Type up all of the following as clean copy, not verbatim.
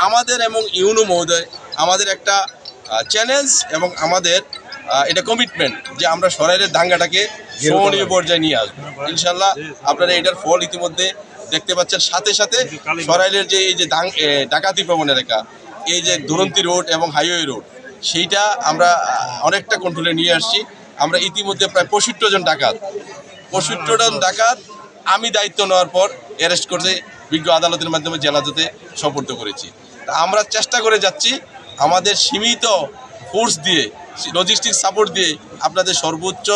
আমাদের এবং ইউনো মহোদয় আমাদের একটা চ্যালেঞ্জ এবং আমাদের এটা কমিটমেন্ট যে আমরা সরাইলের দাঙ্গাটাকে সহনীয় পর্যায়ে নিয়ে আসবো। ইনশাল্লাহ আপনারা এটার ফল ইতিমধ্যে দেখতে পাচ্ছেন। সাথে সাথে সরাইলের যে এই যে ডাকাতি প্রবণ এলাকা, এই যে দুরন্তী রোড এবং হাইওয়ে রোড, সেইটা আমরা অনেকটা কন্ট্রোলে নিয়ে আসছি। আমরা ইতিমধ্যে প্রায় 65 জন ডাকাত আমি দায়িত্ব নেওয়ার পর অ্যারেস্ট করতে বিজ্ঞ আদালতের মাধ্যমে জেলা জজে সোপর্দ করেছি। তা আমরা চেষ্টা করে যাচ্ছি আমাদের সীমিত ফোর্স দিয়ে, লজিস্টিক সাপোর্ট দিয়ে আপনাদের সর্বোচ্চ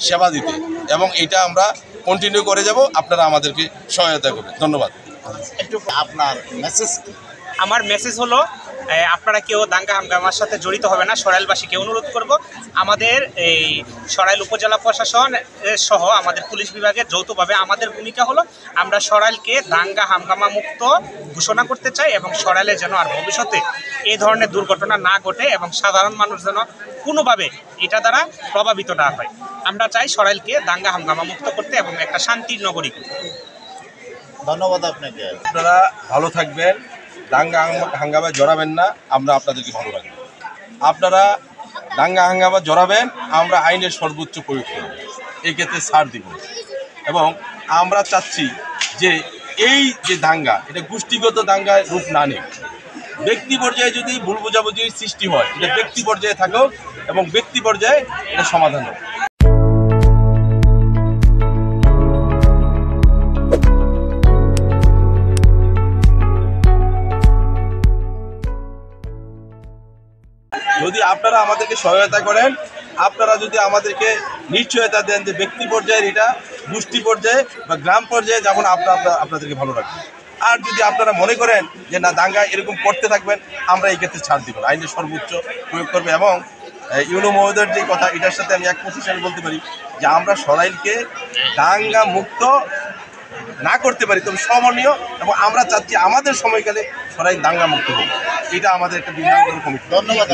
সেবা দিতে, এবং এটা আমরা কন্টিনিউ করে যাব। আপনারা আমাদেরকে সহায়তা করবেন। ধন্যবাদ। একটু আপনার মেসেজ। আমার মেসেজ হলো আপনারা কেউ দাঙ্গা হাঙ্গামার সাথে জড়িত হবে না। সরাইলবাসীকে অনুরোধ করব, আমাদের এই সরাইল উপজেলা প্রশাসন সহ আমাদের পুলিশ বিভাগের যৌথভাবে আমাদের ভূমিকা হলো আমরা সরাইলকে দাঙ্গা হাঙ্গামা মুক্ত ঘোষণা করতে চাই, এবং সরাইলে যেন আর ভবিষ্যতে এই ধরনের দুর্ঘটনা না ঘটে এবং সাধারণ মানুষ যেন কোনোভাবে এটা দ্বারা প্রভাবিত না হয়। আমরা চাই সরাইলকে দাঙ্গা হাঙ্গামা মুক্ত করতে এবং একটা শান্তির নগরী করতে। ধন্যবাদ আপনাকে। আপনারা ভালো থাকবেন, দাঙ্গা হাঙ্গামায় জড়াবেন না, আমরা আপনাদেরকে ভালো রাখবো। আপনারা দাঙ্গা হাঙ্গামা জড়াবেন, আমরা আইনের সর্বোচ্চ প্রয়োগ করব, এই ক্ষেত্রে ছাড় দিব। এবং আমরা চাচ্ছি যে এই যে দাঙ্গা, এটা গোষ্ঠীগত দাঙ্গায় রূপ না নেই। ব্যক্তি পর্যায়ে যদি ভুল বোঝাবুঝির সৃষ্টি হয়, এটা ব্যক্তি পর্যায়ে থাকুক এবং ব্যক্তি পর্যায়ে এটা সমাধান হোক। যদি আপনারা আমাদেরকে সহায়তা করেন, আপনারা যদি আমাদেরকে নিশ্চয়তা দেন যে ব্যক্তি পর্যায়ে এটা গোষ্ঠী পর্যায়ে বা গ্রাম পর্যায়ে যেমন আপনাদেরকে ভালো রাখবেন। আর যদি আপনারা মনে করেন যে না দাঙ্গা এরকম করতে থাকবেন, আমরা এই ক্ষেত্রে ছাড় দিব না, আইনের সর্বোচ্চ প্রয়োগ করবে। এবং ইউনো মহোদয়ের যে কথা, এটার সাথে আমি 1% বলতে পারি যে আমরা সরাইলকে দাঙ্গা মুক্ত না করতে পারি তবে সমনীয়, এবং আমরা চাচ্ছি আমাদের সময়কালে সরাইল দাঙ্গা মুক্ত হোক। এটা আমাদের একটা বিভাগীয় কমিটি। ধন্যবাদ।